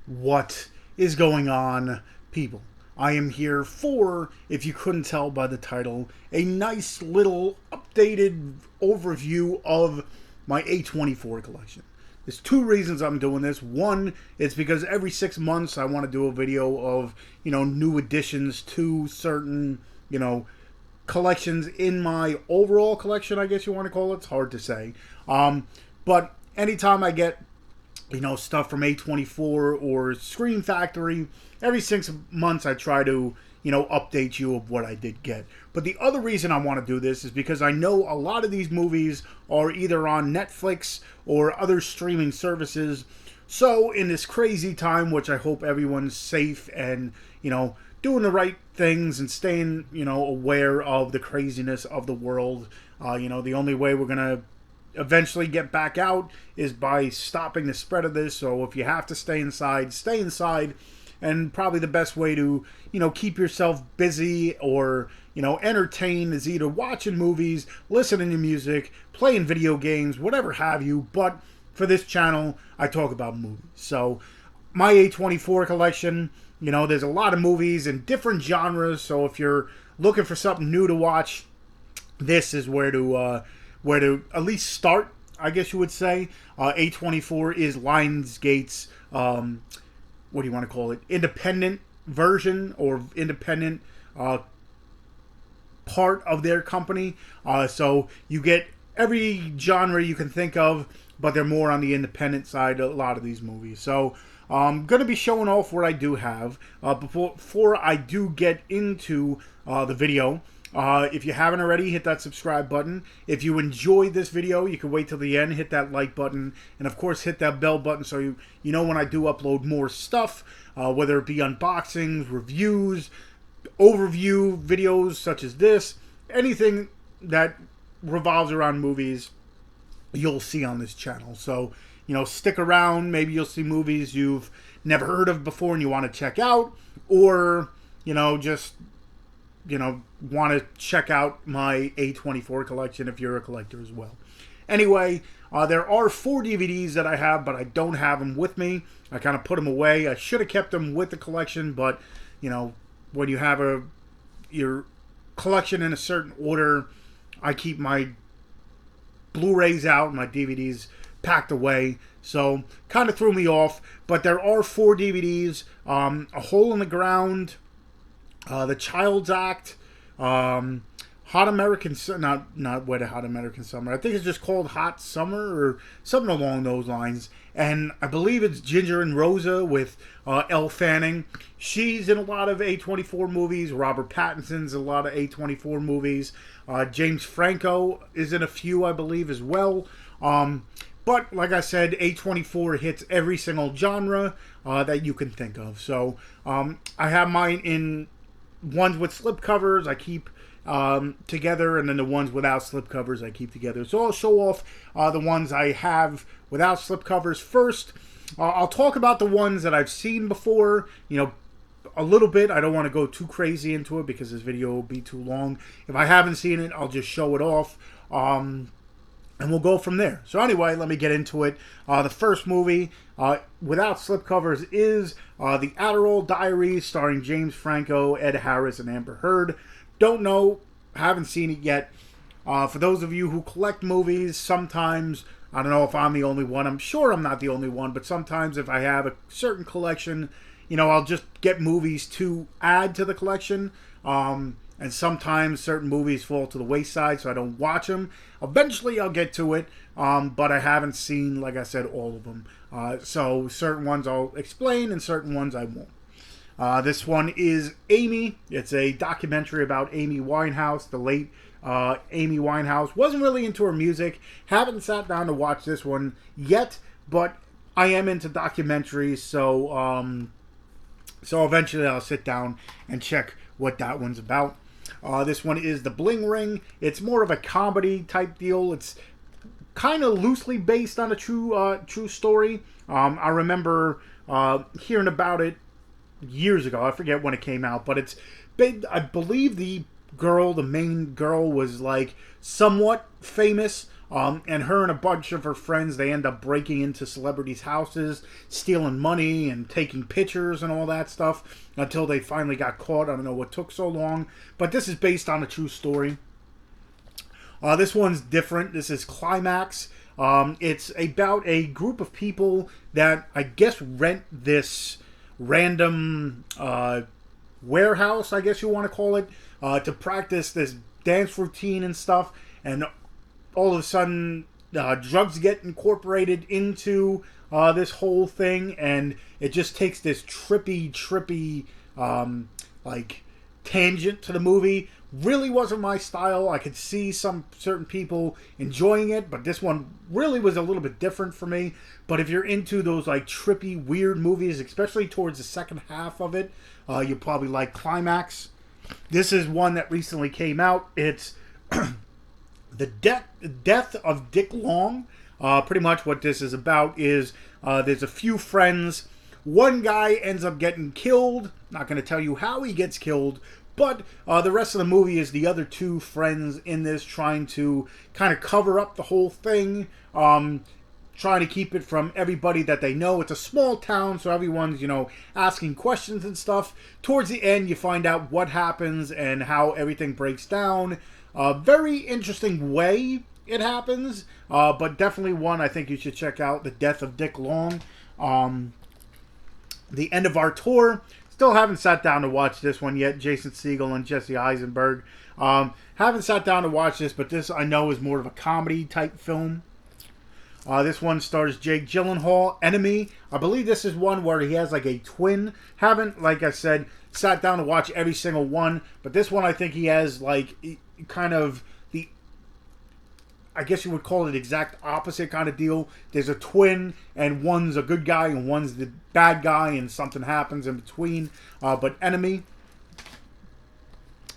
What is going on, people? I am here for, if you couldn't tell by the title, a nice little updated overview of my A24 collection. There's two reasons I'm doing this. One, it's because every 6 months I want to do a video of, new additions to certain, collections in my overall collection, I guess you want to call it. It's hard to say. But anytime I get stuff from A24 or Screen Factory. Every 6 months I try to, update you of what I did get. But the other reason I want to do this is because I know a lot of these movies are either on Netflix or other streaming services. So in this crazy time, which I hope everyone's safe and, doing the right things and staying, aware of the craziness of the world. The only way we're going to eventually get back out is by stopping the spread of this. So if you have to stay inside, stay inside. And probably the best way to, keep yourself busy or, entertained is either watching movies, listening to music, playing video games, whatever have you. But for this channel, I talk about movies. So my A24 collection, there's a lot of movies in different genres. So if you're looking for something new to watch, this is where to at least start, I guess you would say. A24 is Lionsgate's, what do you want to call it, independent version or independent part of their company. So you get every genre you can think of, but they're more on the independent side, a lot of these movies. So I'm going to be showing off what I do have. Before I do get into the video, if you haven't already, hit that subscribe button. If you enjoyed this video, you can wait till the end, hit that like button, and of course hit that bell button so you know when I do upload more stuff, whether it be unboxings, reviews, overview videos such as this, anything that revolves around movies, you'll see on this channel. So, stick around. Maybe you'll see movies you've never heard of before and you want to check out, or, just want to check out my A24 collection if you're a collector as well. Anyway, there are 4 DVDs that I have, but I don't have them with me. I kind of put them away. I should have kept them with the collection, but, when you have your collection in a certain order, I keep my Blu-rays out, my DVDs packed away. So, kind of threw me off. But there are 4 DVDs. A Hole in the Ground, The Child's Act, Hot American, not Wet Hot American Summer. I think it's just called Hot Summer or something along those lines. And I believe it's Ginger and Rosa with Elle Fanning. She's in a lot of A24 movies. Robert Pattinson's in a lot of A24 movies. James Franco is in a few, I believe, as well. But like I said, A24 hits every single genre that you can think of. So I have mine in ones with slipcovers I keep together, and then the ones without slipcovers I keep together. So I'll show off the ones I have without slipcovers first. I'll talk about the ones that I've seen before, a little bit. I don't want to go too crazy into it because this video will be too long. If I haven't seen it, I'll just show it off. And we'll go from there. So anyway, let me get into it. The first movie without slipcovers is The Adderall Diaries, starring James Franco, Ed Harris, and Amber Heard. Don't know, haven't seen it yet. For those of you who collect movies, sometimes, I don't know if I'm the only one. I'm sure I'm not the only one, but sometimes if I have a certain collection, I'll just get movies to add to the collection. And sometimes certain movies fall to the wayside, so I don't watch them. Eventually, I'll get to it, but I haven't seen, like I said, all of them. So certain ones I'll explain, and certain ones I won't. This one is Amy. It's a documentary about Amy Winehouse, the late Amy Winehouse. Wasn't really into her music. Haven't sat down to watch this one yet, but I am into documentaries, so eventually I'll sit down and check what that one's about. This one is The Bling Ring. It's more of a comedy type deal. It's kind of loosely based on a true story. I remember hearing about it years ago. I forget when it came out, but it's big. I believe the main girl was like somewhat famous. And her and a bunch of her friends, they end up breaking into celebrities' houses, stealing money and taking pictures and all that stuff until they finally got caught. I don't know what took so long, but this is based on a true story. This one's different. This is Climax. It's about a group of people that I guess rent this random warehouse, I guess you want to call it, to practice this dance routine and stuff. And all of a sudden, drugs get incorporated into this whole thing, and it just takes this trippy, like tangent to the movie. Really wasn't my style. I could see some certain people enjoying it, but this one really was a little bit different for me. But if you're into those like trippy, weird movies, especially towards the second half of it, you'll probably like Climax. This is one that recently came out. It's the death of Dick Long. Pretty much what this is about is there's a few friends. One guy ends up getting killed. Not going to tell you how he gets killed, but the rest of the movie is the other two friends in this trying to kind of cover up the whole thing, trying to keep it from everybody that they know. It's a small town, so everyone's, asking questions and stuff. Towards the end, you find out what happens and how everything breaks down. Very interesting way it happens, but definitely one I think you should check out, The Death of Dick Long. The end of our tour. Still haven't sat down to watch this one yet. Jason Segel and Jesse Eisenberg. Haven't sat down to watch this, but this I know is more of a comedy type film. This one stars Jake Gyllenhaal, Enemy. I believe this is one where he has like a twin. Haven't, like I said, sat down to watch every single one, but this one I think he has like kind of the, I guess you would call it exact opposite kind of deal. There's a twin, and one's a good guy and one's the bad guy, and something happens in between. But Enemy,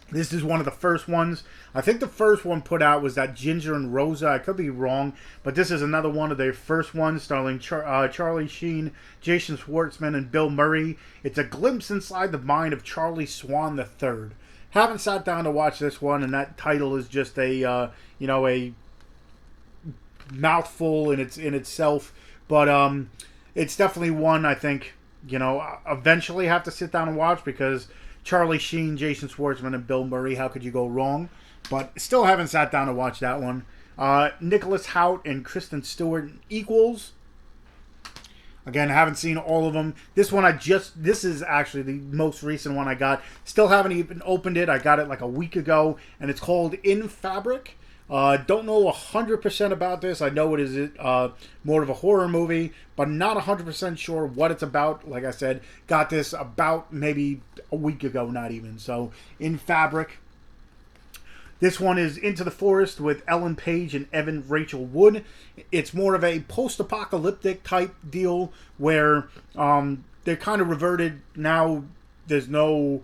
this is one of the first ones. I think the first one put out was that Ginger and Rosa. I could be wrong, but this is another one of their first ones, starring Charlie Sheen, Jason Schwartzman, and Bill Murray. It's a glimpse inside the mind of Charlie Swan III. Haven't sat down to watch this one, and that title is just a a mouthful in itself, but it's definitely one I think eventually have to sit down and watch, because Charlie Sheen, Jason Schwartzman, and Bill Murray, how could you go wrong? But still haven't sat down to watch that one. Nicholas Hoult and Kristen Stewart, Equals. Again, I haven't seen all of them. This one this is actually the most recent one I got. Still haven't even opened it. I got it like a week ago, and it's called In Fabric. Don't know 100% about this. I know it is more of a horror movie, but not 100% sure what it's about. Like I said, got this about maybe a week ago, not even. So, In Fabric. This one is Into the Forest with Ellen Page and Evan Rachel Wood. It's more of a post-apocalyptic type deal where they're kind of reverted. Now there's no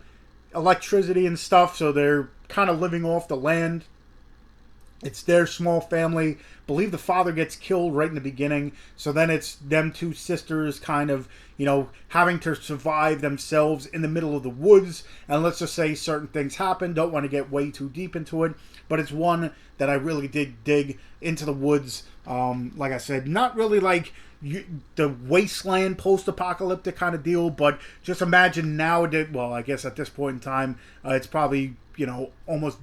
electricity and stuff, so they're kind of living off the land. It's their small family. I believe the father gets killed right in the beginning. So then it's them two sisters kind of, having to survive themselves in the middle of the woods. And let's just say certain things happen. Don't want to get way too deep into it. But it's one that I really did dig into the woods. Like I said, not really like the wasteland post-apocalyptic kind of deal. But just imagine nowadays, well, I guess at this point in time, it's probably, almost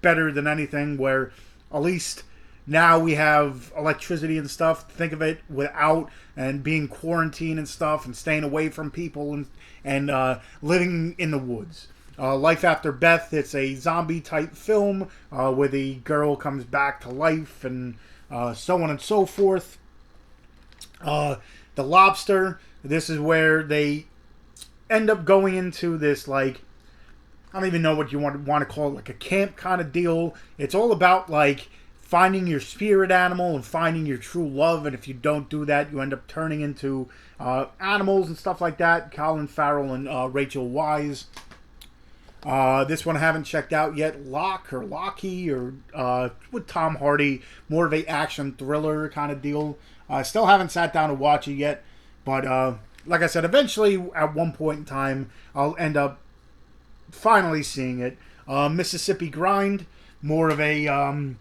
better than anything, where at least now we have electricity and stuff. Think of it without, and being quarantined and stuff, and staying away from people, and living in the woods. Life After Beth, it's a zombie type film where the girl comes back to life, and so on and so forth. The Lobster, this is where they end up going into this, like, I don't even know what you want to call it, like a camp kind of deal. It's all about like finding your spirit animal and finding your true love, and if you don't do that, you end up turning into animals and stuff like that. Colin Farrell and Rachel Weisz. This one I haven't checked out yet. Lockie, or with Tom Hardy, more of a action thriller kind of deal. Still haven't sat down to watch it yet, but like I said, eventually at one point in time, I'll end up finally seeing it. Mississippi Grind, more of a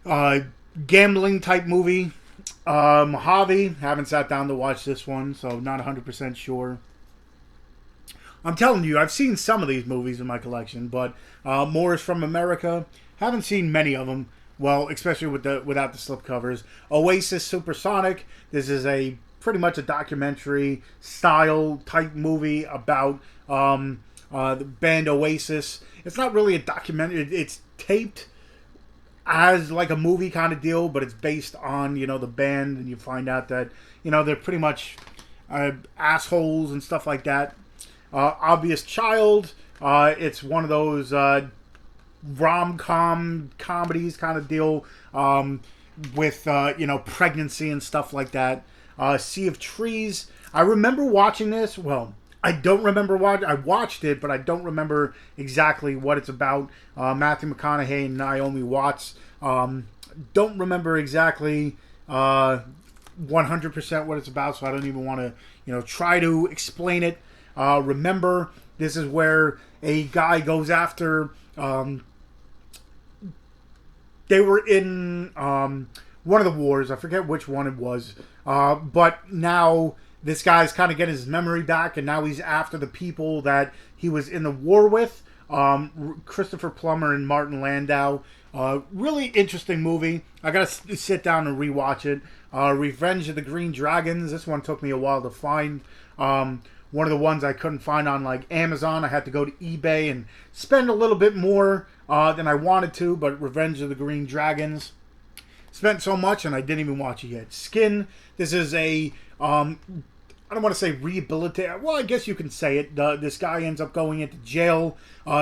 Uh, Gambling type movie. Mojave. Haven't sat down to watch this one, so not 100% sure. I'm telling you, I've seen some of these movies in my collection, but more is from America. Haven't seen many of them. Well, especially without the slipcovers. Oasis Supersonic. This is a pretty much a documentary style type movie about the band Oasis. It's not really a documentary. It's taped as like a movie kind of deal, but it's based on the band, and you find out that they're pretty much assholes and stuff like that. Obvious Child. It's one of those rom-com comedies kind of deal with pregnancy and stuff like that. Sea of Trees. I remember watching this. Well, I don't remember I watched it, but I don't remember exactly what it's about. Matthew McConaughey and Naomi Watts. Don't remember exactly 100% what it's about, so I don't even want to try to explain it. Remember, this is where a guy goes after. They were in one of the wars. I forget which one it was. But now this guy's kind of getting his memory back, and now he's after the people that he was in the war with. Christopher Plummer and Martin Landau. Really interesting movie. I gotta sit down and rewatch it. Revenge of the Green Dragons. This one took me a while to find. One of the ones I couldn't find on like Amazon. I had to go to eBay and spend a little bit more than I wanted to. But Revenge of the Green Dragons, spent so much and I didn't even watch it yet. Skin. This is a I don't want to say rehabilitate. Well, I guess you can say it. This guy ends up going into jail.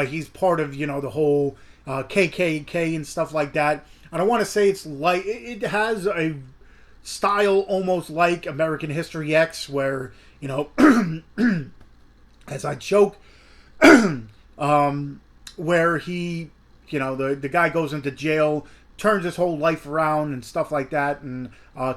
He's part of the whole KKK and stuff like that. I don't want to say it's like it has a style almost like American History X, where as I choke, where he, the guy goes into jail, turns his whole life around and stuff like that, and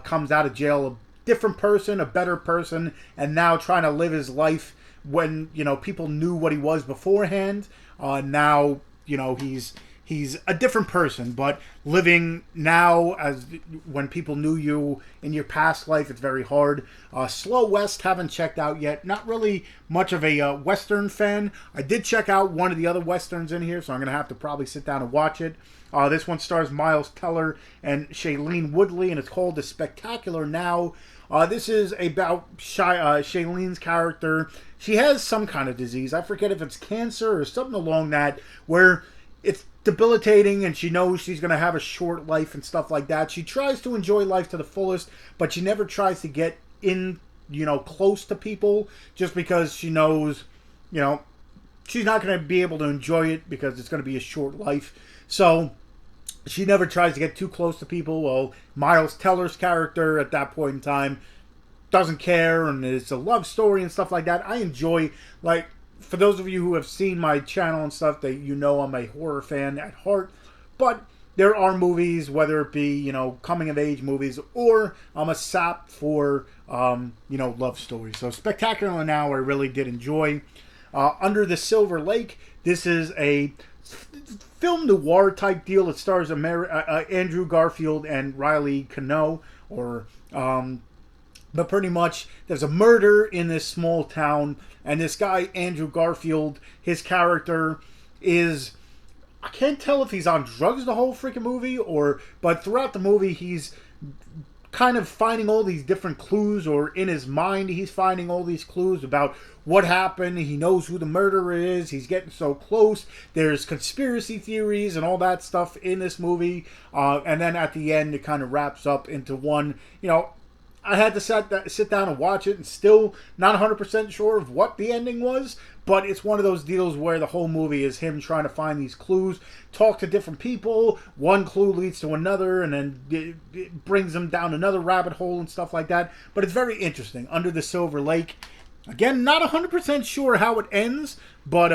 comes out of jail a different person, a better person, and now trying to live his life when people knew what he was beforehand. Now he's a different person, but living now as when people knew you in your past life, it's very hard. Slow West, haven't checked out yet. Not really much of a Western fan. I did check out one of the other Westerns in here, so I'm going to have to probably sit down and watch it. This one stars Miles Teller and Shailene Woodley, and it's called The Spectacular Now. This is about Shailene's character. She has some kind of disease. I forget if it's cancer or something along that, where it's debilitating and she knows she's going to have a short life and stuff like that. She tries to enjoy life to the fullest, but she never tries to get in, close to people, just because she knows, she's not going to be able to enjoy it because it's going to be a short life. So she never tries to get too close to people. Well, Miles Teller's character at that point in time doesn't care, and it's a love story and stuff like that. I enjoy, like, for those of you who have seen my channel and stuff, that I'm a horror fan at heart. But there are movies, whether it be, coming of age movies, or I'm a sap for, love stories. So Spectacular Now I really did enjoy. Under the Silver Lake, this is a film noir type deal. It stars Andrew Garfield and Riley Keough, but pretty much there's a murder in this small town, and this guy Andrew Garfield, his character is, I can't tell if he's on drugs the whole freaking movie, but throughout the movie he's kind of finding all these different clues, or in his mind he's finding all these clues about what happened. He knows who the murderer is. He's getting so close. There's conspiracy theories and all that stuff in this movie. And then at the end, it kind of wraps up into one, I had to sit down and watch it, and still not 100% sure of what the ending was, but it's one of those deals where the whole movie is him trying to find these clues, talk to different people, one clue leads to another, and then it brings him down another rabbit hole and stuff like that. But it's very interesting. Under the Silver Lake, again, not 100% sure how it ends, but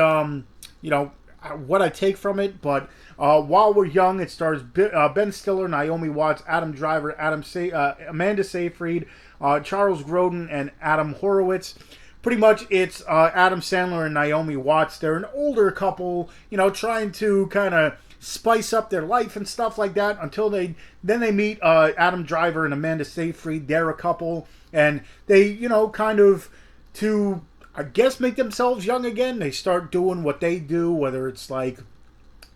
what I take from it. But While We're Young, it stars Ben Stiller, Naomi Watts, Adam Driver, Amanda Seyfried, Charles Grodin, and Adam Horowitz. Pretty much it's Adam Sandler and Naomi Watts. They're an older couple, trying to kind of spice up their life and stuff like that until they meet Adam Driver and Amanda Seyfried. They're a couple, and they, you know, kind of, to, I guess, make themselves young again, they start doing what they do, whether it's like,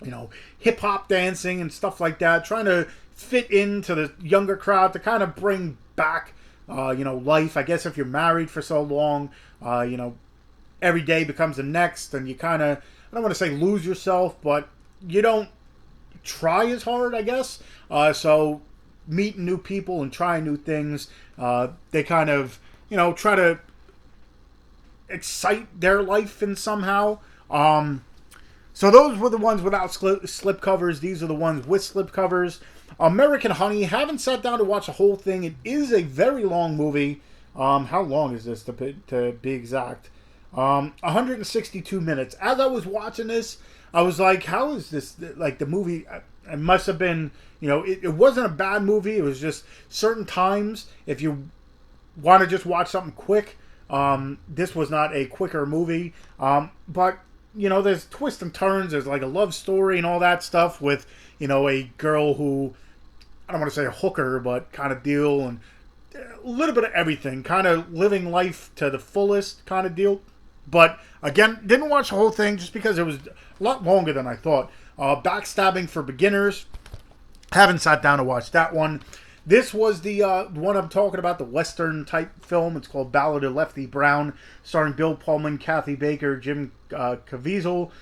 you know, hip hop dancing and stuff like that, trying to fit into the younger crowd to kind of bring back, you know, life. I guess if you're married for so long, you know, every day becomes the next, and you kind of, I don't want to say lose yourself, but you don't try as hard, I guess. So meeting new people and trying new things, they kind of, you know, try to excite their life in somehow. So those were the ones without slip covers. These are the ones with slip covers. American Honey, haven't sat down to watch the whole thing. It is a very long movie. How long is this, to be exact? 162 minutes. As I was watching this, I was like, how is this, like, the movie, it must have been, you know, it wasn't a bad movie. It was just certain times, if you want to just watch something quick, this was not a quicker movie. But, you know, there's twists and turns. There's like a love story and all that stuff with, you know, a girl who, I don't want to say a hooker, but kind of deal, and a little bit of everything, kind of living life to the fullest kind of deal. But again, didn't watch the whole thing just because it was a lot longer than I thought. Backstabbing for Beginners, haven't sat down to watch that one. This was the one I'm talking about, the Western type film. It's called Ballad of Lefty Brown, starring Bill Pullman, Kathy Baker, Jim Caviezel,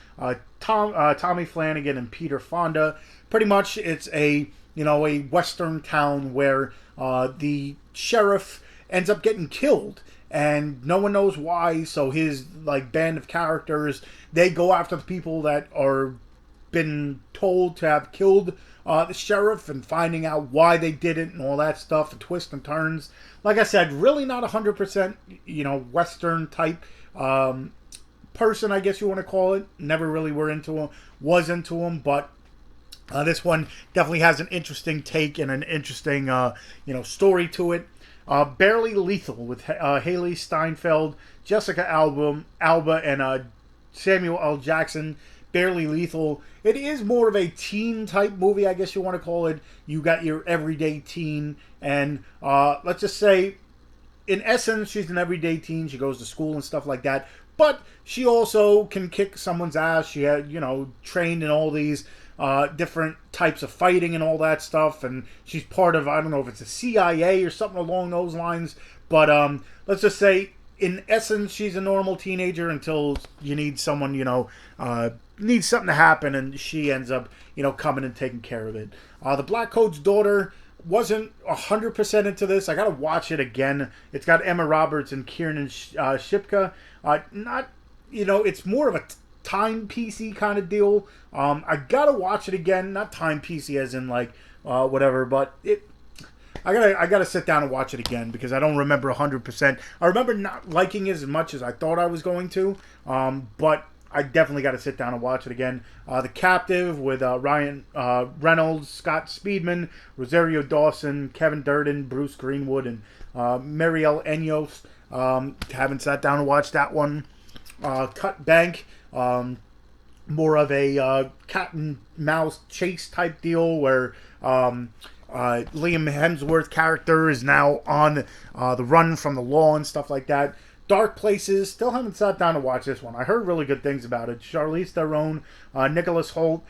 Tommy Flanagan, and Peter Fonda. Pretty much, it's a, you know, a Western town where the sheriff ends up getting killed, and no one knows why. So his, like, band of characters, they go after the people that are been told to have killed the sheriff, and finding out why they did it and all that stuff, and twists and turns. Like I said, really not 100%, you know, Western type person, I guess you want to call it. Never really was into him, but this one definitely has an interesting take and an interesting, you know, story to it. Barely Lethal with Haley Steinfeld, Jessica Alba, and Samuel L. Jackson. Barely Lethal. It is more of a teen type movie, I guess you want to call it. You got your everyday teen, and let's just say, in essence, she's an everyday teen. She goes to school and stuff like that, but she also can kick someone's ass. She had, you know, trained in all these different types of fighting and all that stuff, and she's part of, I don't know if it's a CIA or something along those lines, but let's just say, in essence, she's a normal teenager until you need someone, you know, needs something to happen, and she ends up, you know, coming and taking care of it. The Black Coat's Daughter, wasn't 100% into this. I gotta watch it again. It's got Emma Roberts and Kiernan Shipka. Not, you know, it's more of a timepiecey kind of deal. I gotta watch it again. Not timepiecey as in like whatever, but I gotta sit down and watch it again because I don't remember 100%. I remember not liking it as much as I thought I was going to, but I definitely got to sit down and watch it again. The Captive with Ryan Reynolds, Scott Speedman, Rosario Dawson, Kevin Durden, Bruce Greenwood, and Marielle Enyos. Haven't sat down and watched that one. Cut Bank, more of a cat and mouse chase type deal where Liam Hemsworth character is now on the run from the law and stuff like that. Dark Places, still haven't sat down to watch this one. I heard really good things about it. Charlize Theron, Nicholas Hoult,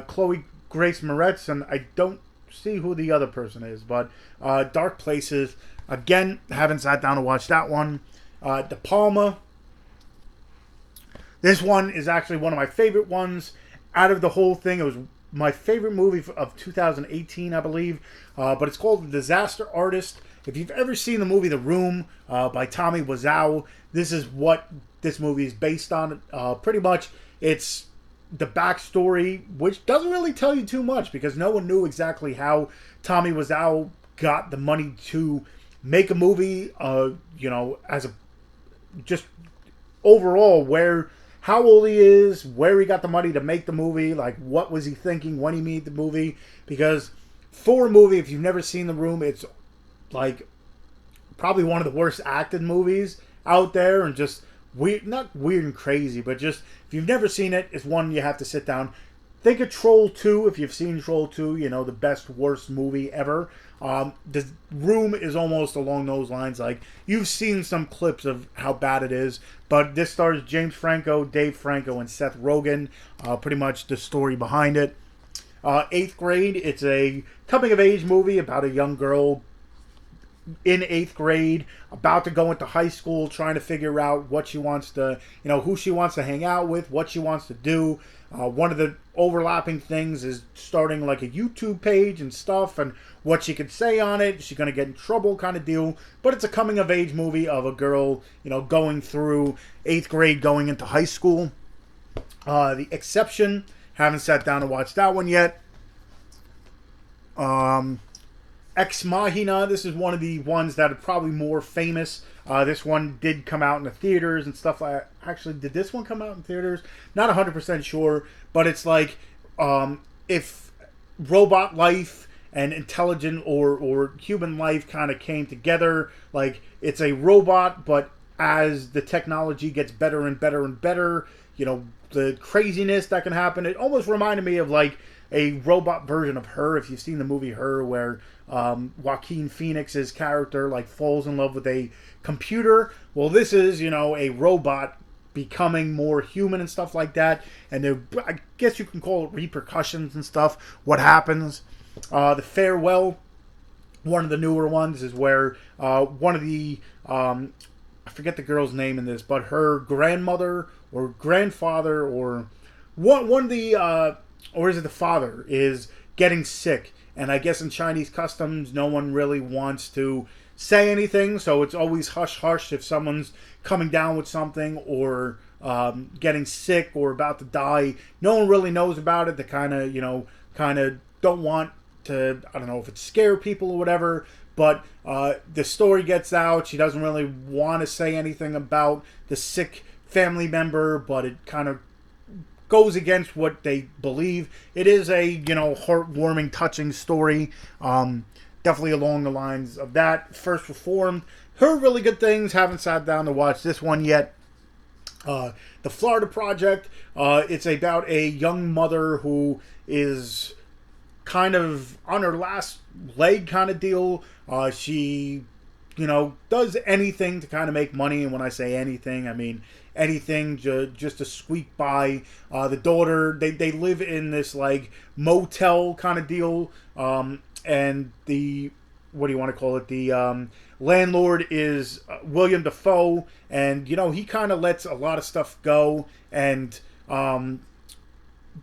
Chloe Grace Moretz, and I don't see who the other person is, but Dark Places, again, haven't sat down to watch that one. De Palma, this one is actually one of my favorite ones out of the whole thing. It was my favorite movie of 2018, I believe, but it's called The Disaster Artist. If you've ever seen the movie The Room by Tommy Wiseau, this is what this movie is based on. Pretty much, it's the backstory, which doesn't really tell you too much because no one knew exactly how Tommy Wiseau got the money to make a movie. You know, as a just overall how old he is, where he got the money to make the movie, like what was he thinking when he made the movie. Because for a movie, if you've never seen The Room, it's like probably one of the worst acted movies out there, and just weird, not weird and crazy, but just if you've never seen it, it's one you have to sit down, think of Troll 2. If you've seen Troll 2, you know, the best, worst movie ever. The Room is almost along those lines. Like, you've seen some clips of how bad it is, but this stars James Franco, Dave Franco, and Seth Rogen. Pretty much the story behind it. Eighth Grade, it's a coming-of-age movie about a young girl in 8th grade, about to go into high school, trying to figure out what she wants to, you know, who she wants to hang out with, what she wants to do. One of the overlapping things is starting like a YouTube page and stuff, and what she could say on it. She's going to get in trouble kind of deal. But it's a coming-of-age movie of a girl, you know, going through 8th grade, going into high school. The Exception, haven't sat down and watched that one yet. Ex Machina, this is one of the ones that are probably more famous. This one did come out in the theaters and stuff. Actually, did this one come out in theaters? Not 100% sure, but it's like if robot life and intelligent or human life kind of came together. Like, it's a robot, but as the technology gets better and better and better, you know, the craziness that can happen. It almost reminded me of like a robot version of Her, if you've seen the movie Her, where Joaquin Phoenix's character like falls in love with a computer. Well, this is, you know, a robot becoming more human and stuff like that, and there, I guess you can call it repercussions and stuff, what happens. The Farewell, one of the newer ones, is where one of the I forget the girl's name in this, but her grandmother or grandfather or one of the or is it the father, is getting sick. And I guess in Chinese customs, no one really wants to say anything. So it's always hush-hush if someone's coming down with something or getting sick or about to die. No one really knows about it. They kind of, you know, don't want to, I don't know if it's scare people or whatever. But the story gets out. She doesn't really want to say anything about the sick family member, but it kind of goes against what they believe. It is a, you know, heartwarming, touching story. Definitely along the lines of that. First Reformed. Heard really good things. Haven't sat down to watch this one yet. The Florida Project. It's about a young mother who is kind of on her last leg kind of deal. She, you know, does anything to kind of make money. And when I say anything, I mean anything just to squeak by. The daughter, they live in this like motel kind of deal, and the, what do you want to call it, the landlord is William Dafoe, and you know, he kind of lets a lot of stuff go, and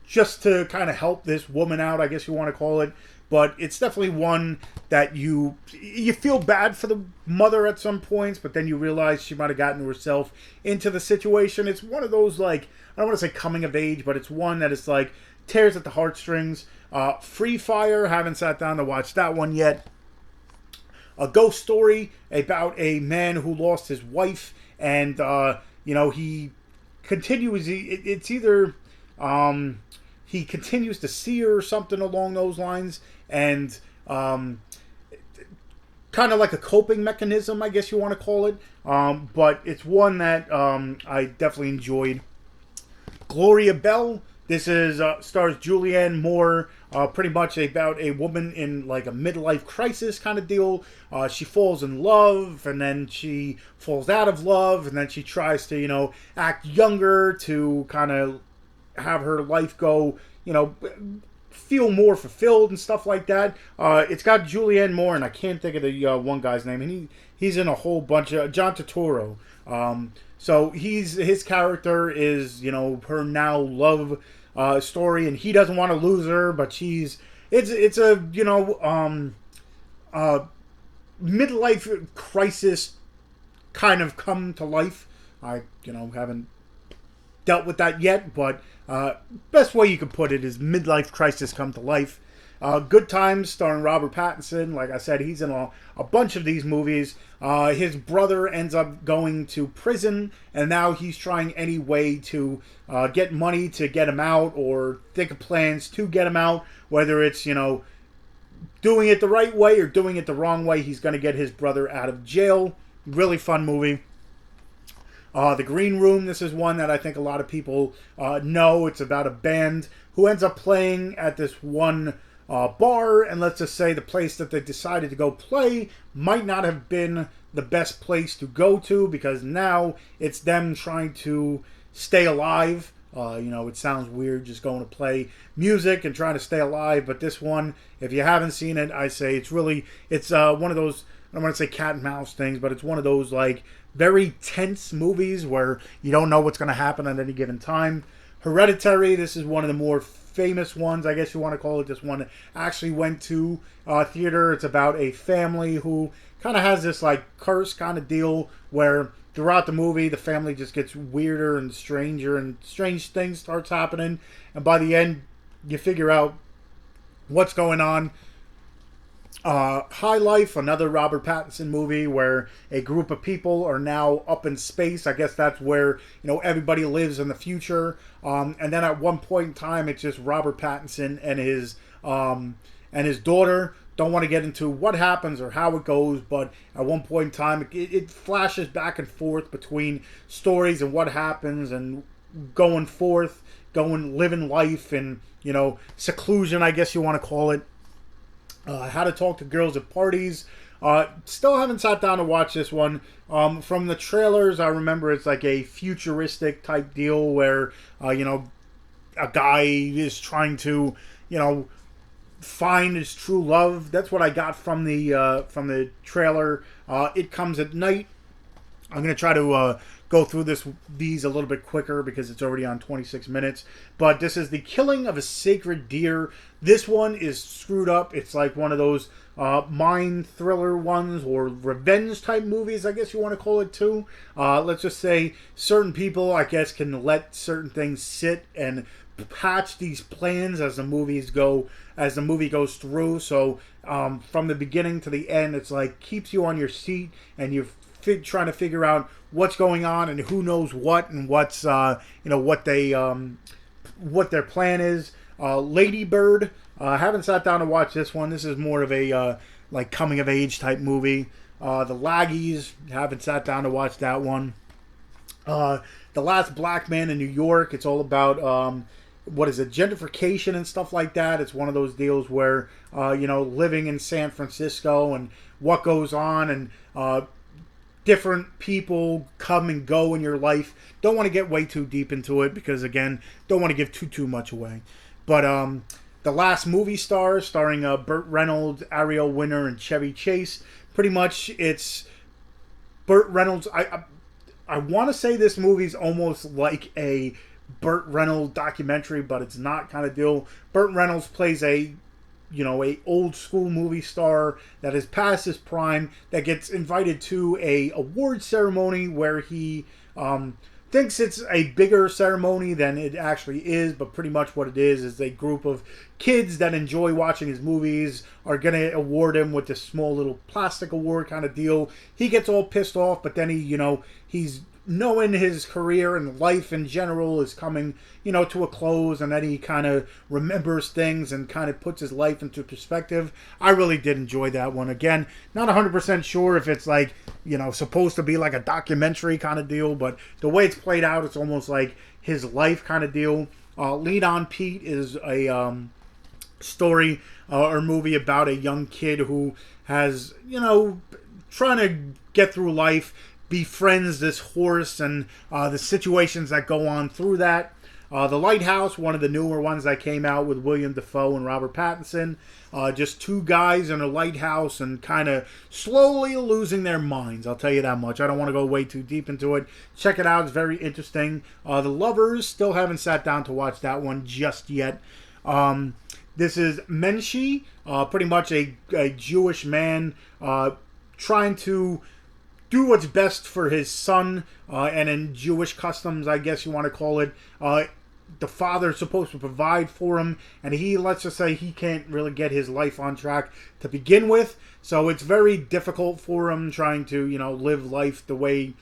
just to kind of help this woman out, I guess you want to call it. But it's definitely one that you feel bad for the mother at some points, but then you realize she might have gotten herself into the situation. It's one of those, like, I don't want to say coming of age, but it's one that is like tears at the heartstrings. Free Fire, haven't sat down to watch that one yet. A ghost story about a man who lost his wife, and you know, he continues. It's either he continues to see her or something along those lines, and kind of like a coping mechanism, I guess you want to call it. But it's one that I definitely enjoyed. Gloria Bell. This is stars Julianne Moore. Pretty much about a woman in like a midlife crisis kind of deal. She falls in love, and then she falls out of love, and then she tries to, you know, act younger to kind of have her life go, you know, feel more fulfilled and stuff like that. It's got Julianne Moore, and I can't think of the one guy's name, and he's in a whole bunch of John Turturro. So his character is, you know, her now love story, and he doesn't want to lose her, but it's a, you know, midlife crisis kind of come to life. I, you know, haven't dealt with that yet, but best way you could put it is midlife crisis come to life. Good Times, starring Robert Pattinson. Like I said, he's in a bunch of these movies. His brother ends up going to prison, and now he's trying any way to get money to get him out, or think of plans to get him out, whether it's, you know, doing it the right way or doing it the wrong way. He's going to get his brother out of jail. Really fun movie. The Green Room, this is one that I think a lot of people know. It's about a band who ends up playing at this one bar, and let's just say the place that they decided to go play might not have been the best place to go to, because now it's them trying to stay alive. It sounds weird just going to play music and trying to stay alive, but this one, if you haven't seen it, I say it's one of those, I don't want to say cat and mouse things, but it's one of those like very tense movies where you don't know what's going to happen at any given time. Hereditary, this is one of the more famous ones, I guess you want to call it. This one actually went to theater. It's about a family who kind of has this like curse kind of deal where throughout the movie the family just gets weirder and stranger, and strange things starts happening, and by the end you figure out what's going on. High Life, another Robert Pattinson movie where a group of people are now up in space. I guess that's where everybody lives in the future. And then at one point in time, it's just Robert Pattinson and his daughter. Don't want to get into what happens or how it goes, but at one point in time, it flashes back and forth between stories and what happens, and living life in seclusion, I guess you want to call it. How to Talk to Girls at Parties. Still haven't sat down to watch this one. From the trailers, I remember it's like a futuristic type deal where, a guy is trying to, find his true love. That's what I got from the trailer. It comes at night. I'm going to try to go through these a little bit quicker because it's already on 26 minutes. But this is The Killing of a Sacred Deer. This one is screwed up. It's like one of those mind thriller ones or revenge type movies, I guess you want to call it too. Let's just say certain people, I guess, can let certain things sit and patch these plans as the movie goes through. So from the beginning to the end, it's like keeps you on your seat, and you're trying to figure out what's going on and who knows what, and what's what their plan is. Lady Bird, I haven't sat down to watch this one. This is more of a like coming of age type movie. The Laggies, haven't sat down to watch that one. The Last Black Man in New York, it's all about gentrification and stuff like that. It's one of those deals where living in San Francisco and what goes on, and different people come and go in your life. Don't want to get way too deep into it because, again, don't want to give too much away. But The Last Movie Star, starring Burt Reynolds, Ariel Winter, and Chevy Chase. Pretty much it's Burt Reynolds. I want to say this movie's almost like a Burt Reynolds documentary, but it's not kind of deal. Burt Reynolds plays a old school movie star that is past his prime, that gets invited to a award ceremony where he thinks it's a bigger ceremony than it actually is, but pretty much what it is a group of kids that enjoy watching his movies are going to award him with this small little plastic award kind of deal. He gets all pissed off, but then he's knowing his career and life in general is coming, to a close, and then he kind of remembers things and kind of puts his life into perspective. I really did enjoy that one. Again, not 100% sure if it's like, supposed to be like a documentary kind of deal, but the way it's played out, it's almost like his life kind of deal. Lead on Pete is a story or movie about a young kid who has, trying to get through life, befriends this horse, and the situations that go on through that. The Lighthouse, one of the newer ones that came out with William Dafoe and Robert Pattinson. Just two guys in a lighthouse and kind of slowly losing their minds. I'll tell you that much. I don't want to go way too deep into it. Check it out. It's very interesting. The Lovers, still haven't sat down to watch that one just yet. This is Menshi, pretty much a Jewish man trying to do what's best for his son, and in Jewish customs, I guess you want to call it, the father's supposed to provide for him, and let's just say he can't really get his life on track to begin with, so it's very difficult for him trying to, live life the way,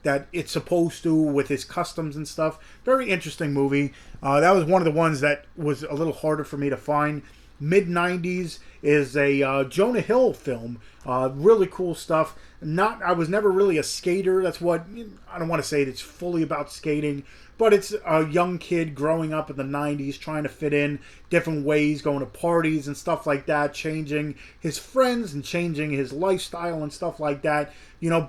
that it's supposed to with his customs and stuff. Very interesting movie. That was one of the ones that was a little harder for me to find. Mid-90s, is a Jonah Hill film. Really cool stuff. I was never really a skater. That's what, I don't want to say it's fully about skating, but it's a young kid growing up in the 90s, trying to fit in different ways, going to parties and stuff like that, changing his friends and changing his lifestyle and stuff like that.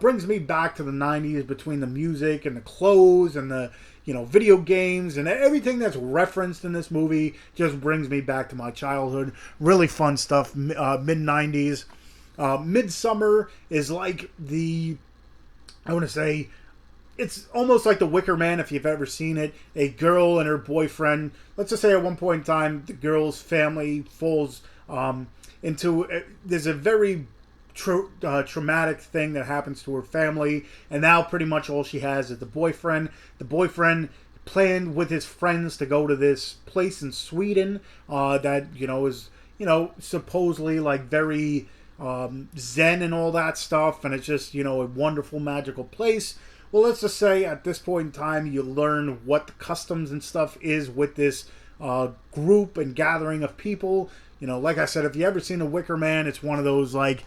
Brings me back to the 90s, between the music and the clothes and the video games and everything that's referenced in this movie. Just brings me back to my childhood. Really fun stuff. Mid 90s. Midsummer is like I want to say, it's almost like The Wicker Man, if you've ever seen it. A girl and her boyfriend, let's just say at one point in time, the girl's family falls there's a very traumatic thing that happens to her family, and now pretty much all she has is the boyfriend. The boyfriend planned with his friends to go to this place in Sweden that is supposedly like very zen and all that stuff, and it's just a wonderful magical place. Well, let's just say at this point in time, you learn what the customs and stuff is with this group and gathering of people. Like I said, if you ever seen The Wicker Man, it's one of those not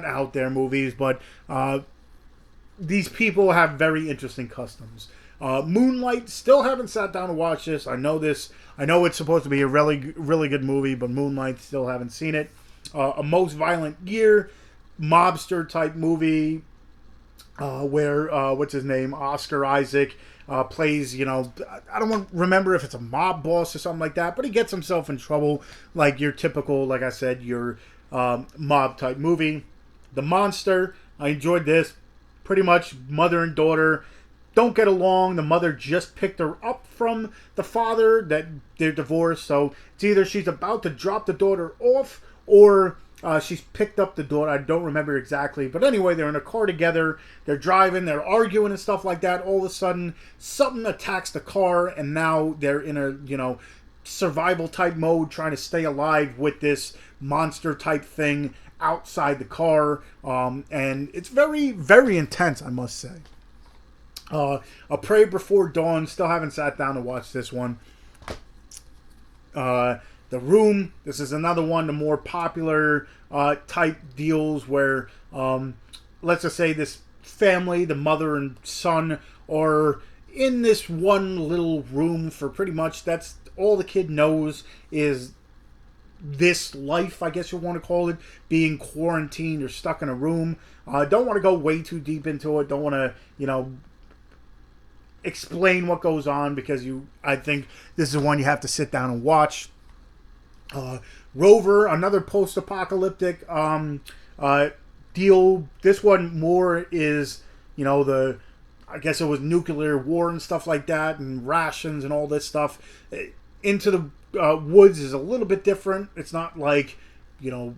out there movies, but these people have very interesting customs. Moonlight, still haven't sat down to watch this. I know it's supposed to be a really, really good movie, but Moonlight, still haven't seen it. A Most Violent Year, mobster type movie, where what's his name, Oscar Isaac, plays, I don't remember if it's a mob boss or something like that, but he gets himself in trouble, like your typical, like I said, your mob type movie. The Monster, I enjoyed this. Pretty much mother and daughter don't get along. The mother just picked her up from the father, that they're divorced, so it's either she's about to drop the daughter off, or she's picked up the daughter. I don't remember exactly. But anyway, they're in a car together. They're driving. They're arguing and stuff like that. All of a sudden, something attacks the car. And now they're in a, survival type mode, trying to stay alive with this monster type thing outside the car. And it's very, very intense, I must say. A Prey Before Dawn. Still haven't sat down to watch this one. The Room, this is another one, the more popular type deals where, let's just say this family, the mother and son, are in this one little room for pretty much, that's all the kid knows is this life, I guess you want to call it, being quarantined or stuck in a room. Don't want to go way too deep into it. Don't want to, explain what goes on, because I think this is one you have to sit down and watch. Rover, another post-apocalyptic deal. This one more is, I guess it was nuclear war and stuff like that, and rations and all this stuff. Into the Woods is a little bit different. It's not like, a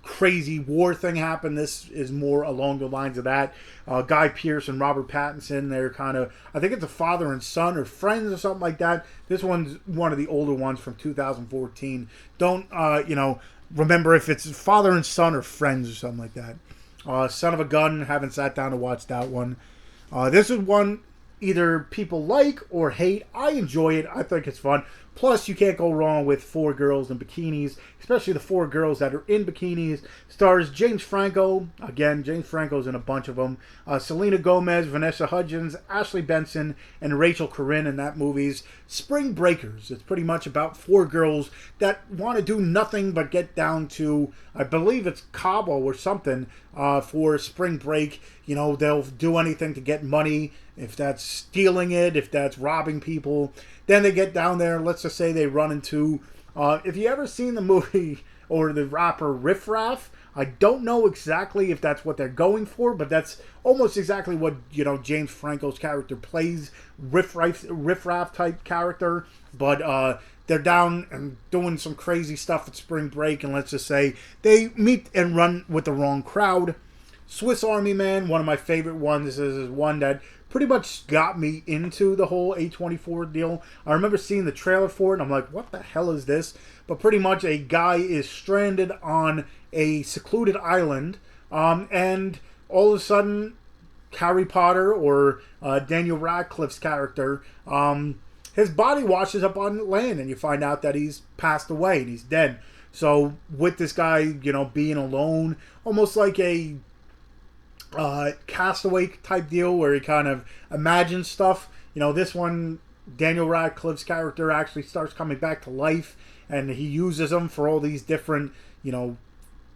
crazy war thing happened. This is more along the lines of that. Guy Pearce and Robert Pattinson, they're kind of, I think it's a father and son or friends or something like that. This one's one of the older ones from 2014. Don't, remember if it's father and son or friends or something like that. Son of a Gun, haven't sat down to watch that one. This is one either people like or hate. I enjoy it. I think it's fun. Plus, you can't go wrong with four girls in bikinis, especially the four girls that are in bikinis. Stars James Franco. Again, James Franco's in a bunch of them. Selena Gomez, Vanessa Hudgens, Ashley Benson, and Rachel Corinne in that movie's Spring Breakers. It's pretty much about four girls that want to do nothing but get down to, I believe it's Cabo or something, for spring break. They'll do anything to get money, if that's stealing it, if that's robbing people. Then they get down there, let's just say they run into, if you ever seen the movie or the rapper Riff Raff, I don't know exactly if that's what they're going for, but that's almost exactly what, James Franco's character plays, Riff Raff type character. But they're down and doing some crazy stuff at spring break, and let's just say they meet and run with the wrong crowd. Swiss Army Man, one of my favorite ones. This is one that pretty much got me into the whole A24 deal. I remember seeing the trailer for it, and I'm like, what the hell is this? But pretty much a guy is stranded on a secluded island, and all of a sudden, Harry Potter, or Daniel Radcliffe's character, his body washes up on land, and you find out that he's passed away and he's dead. So with this guy, being alone, almost like a Castaway type deal where he kind of imagines stuff. This one, Daniel Radcliffe's character actually starts coming back to life, and he uses them for all these different,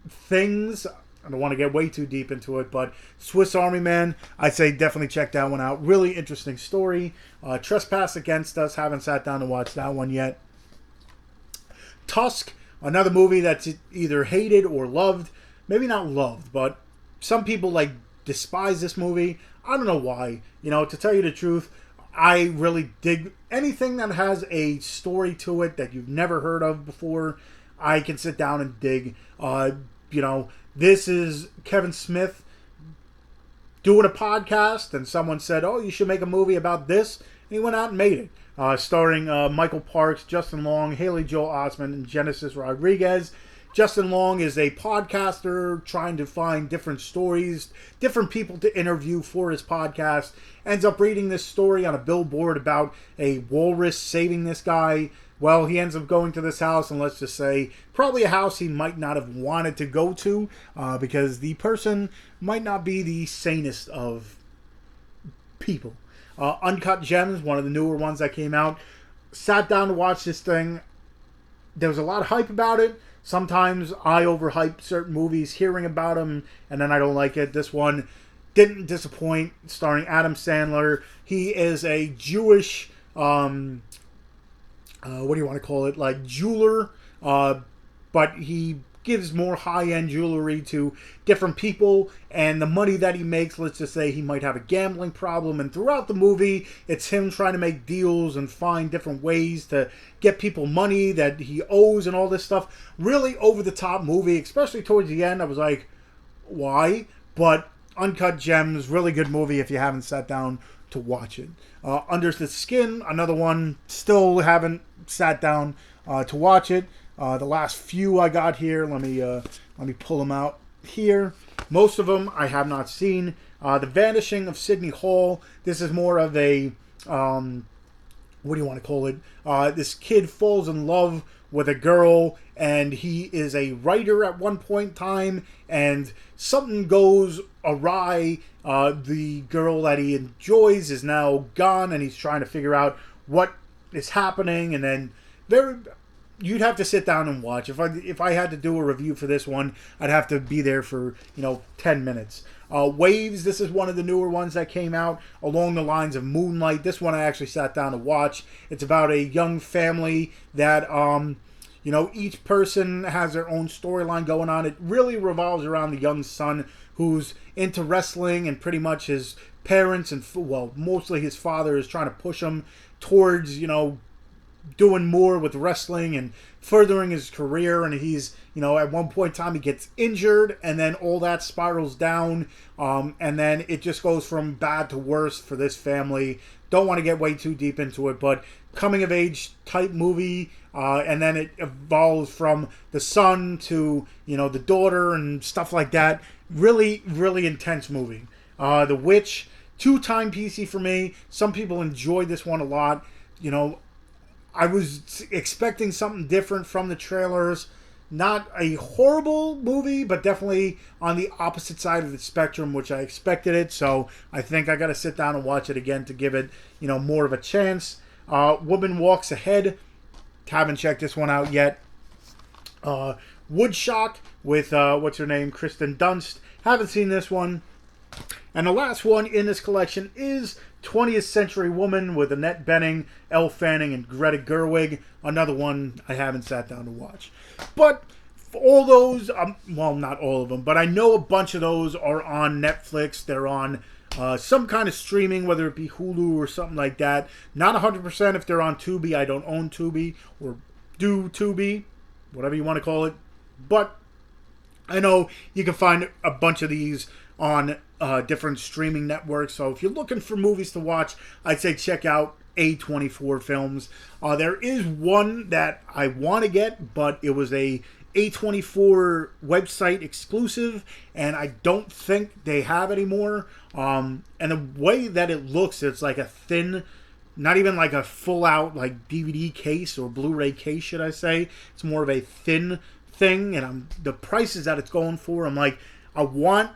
things. I don't want to get way too deep into it, but Swiss Army Man, I'd say definitely check that one out. Really interesting story. Trespass Against Us, haven't sat down to watch that one yet. Tusk, another movie that's either hated or loved. Maybe not loved, but some people despise this movie. I don't know why. To tell you the truth, I really dig anything that has a story to it that you've never heard of before. I can sit down and dig. This is Kevin Smith doing a podcast, and someone said, "Oh, you should make a movie about this," and he went out and made it, starring Michael Parks, Justin Long, Haley Joel Osment, and Genesis Rodriguez. Justin Long is a podcaster trying to find different stories, different people to interview for his podcast. Ends up reading this story on a billboard about a walrus saving this guy. Well, he ends up going to this house, and let's just say probably a house he might not have wanted to go to because the person might not be the sanest of people. Uncut Gems, one of the newer ones that came out. Sat down to watch this thing. There was a lot of hype about it. Sometimes I overhype certain movies, hearing about them, and then I don't like it. This one didn't disappoint, starring Adam Sandler. He is a Jewish, what do you want to call it, jeweler, but he gives more high-end jewelry to different people, and the money that he makes, let's just say he might have a gambling problem, and throughout the movie, it's him trying to make deals and find different ways to get people money that he owes and all this stuff. Really over-the-top movie, especially towards the end. I was like, why? But Uncut Gems, really good movie if you haven't sat down to watch it. Under the Skin, another one, still haven't sat down to watch it. The last few I got here, let me pull them out here. Most of them I have not seen. The Vanishing of Sydney Hall. This is more of a what do you want to call it? This kid falls in love with a girl, and he is a writer at one point in time, and something goes awry. The girl that he enjoys is now gone, and he's trying to figure out what is happening, and then you'd have to sit down and watch. If I had to do a review for this one, I'd have to be there for 10 minutes. Waves, this is one of the newer ones that came out along the lines of Moonlight. This one I actually sat down to watch. It's about a young family that each person has their own storyline going on. It really revolves around the young son who's into wrestling, and pretty much his parents and mostly his father is trying to push him towards doing more with wrestling and furthering his career. And he's at one point in time he gets injured, and then all that spirals down, and then it just goes from bad to worse for this family. Don't want to get way too deep into it, but coming of age type movie, and then it evolves from the son to the daughter and stuff like that. Really, really intense movie. The Witch, 2-time PC for me. Some people enjoyed this one a lot. I was expecting something different from the trailers. Not a horrible movie, but definitely on the opposite side of the spectrum, which I expected it. So I think I got to sit down and watch it again to give it, more of a chance. Woman Walks Ahead. Haven't checked this one out yet. Woodstock with, what's her name? Kristen Dunst. Haven't seen this one. And the last one in this collection is 20th Century Woman with Annette Bening, Elle Fanning, and Greta Gerwig. Another one I haven't sat down to watch. But for all those, not all of them, but I know a bunch of those are on Netflix. They're on some kind of streaming, whether it be Hulu or something like that. Not 100% if they're on Tubi. I don't own Tubi or do Tubi, whatever you want to call it. But I know you can find a bunch of these on different streaming networks. So if you're looking for movies to watch, I'd say check out A24 Films. There is one that I want to get, but it was a A24 website exclusive, and I don't think they have anymore. And the way that it looks, it's like a thin not even like a full out like DVD case or Blu-ray case, should I say. It's more of a thin thing, and the prices that it's going for, I'm like, I want,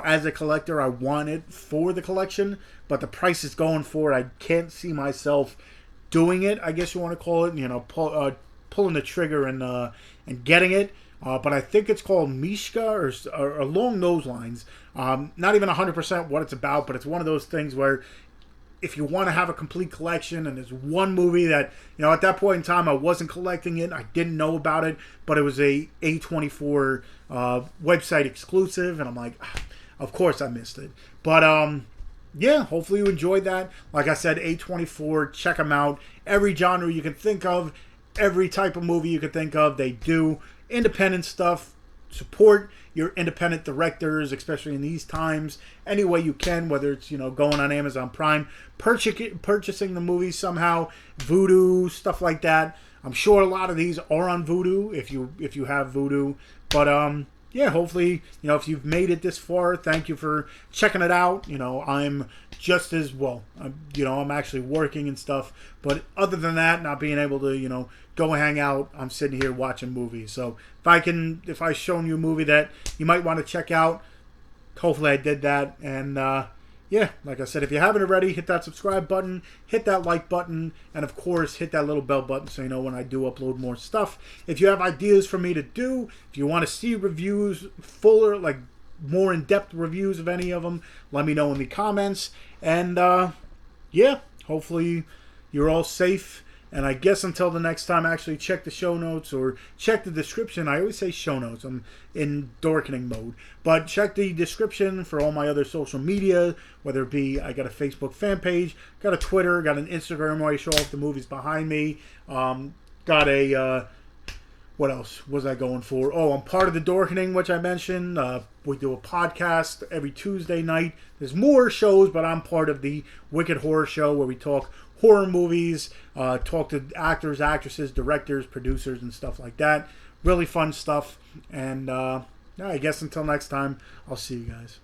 as a collector, I want it for the collection, but the price is going for it. I can't see myself doing it, I guess you want to call it, pulling the trigger and getting it. But I think it's called Mishka or along those lines. Not even 100% what it's about, but it's one of those things where if you want to have a complete collection, and there's one movie that, at that point in time I wasn't collecting it, I didn't know about it, but it was a A24 website exclusive, and I'm like, of course I missed it. But yeah, hopefully you enjoyed that. Like I said, A24, check them out. Every genre you can think of, every type of movie you can think of, they do. Independent stuff. Support your independent directors, especially in these times, any way you can, whether it's, going on Amazon Prime, purchasing the movies somehow, Vudu, stuff like that. I'm sure a lot of these are on Vudu if you have Vudu. But yeah, hopefully, if you've made it this far, thank you for checking it out. I'm just as well. I'm actually working and stuff. But other than that, not being able to, go and hang out, I'm sitting here watching movies. So if I've shown you a movie that you might want to check out, hopefully I did that. And yeah, like I said, if you haven't already, hit that subscribe button, hit that like button, and of course, hit that little bell button so you know when I do upload more stuff. If you have ideas for me to do, if you want to see reviews, fuller, like more in-depth reviews of any of them, let me know in the comments. And yeah, hopefully you're all safe. And I guess until the next time, actually check the show notes or check the description. I always say show notes. I'm in dorkening mode. But check the description for all my other social media, whether it be I got a Facebook fan page, got a Twitter, got an Instagram where I show off the movies behind me. Got a, what else was I going for? Oh, I'm part of the Dorkening, which I mentioned. We do a podcast every Tuesday night. There's more shows, but I'm part of the Wicked Horror Show where we talk horror movies, talk to actors, actresses, directors, producers, and stuff like that. Really fun stuff. And yeah, I guess until next time, I'll see you guys.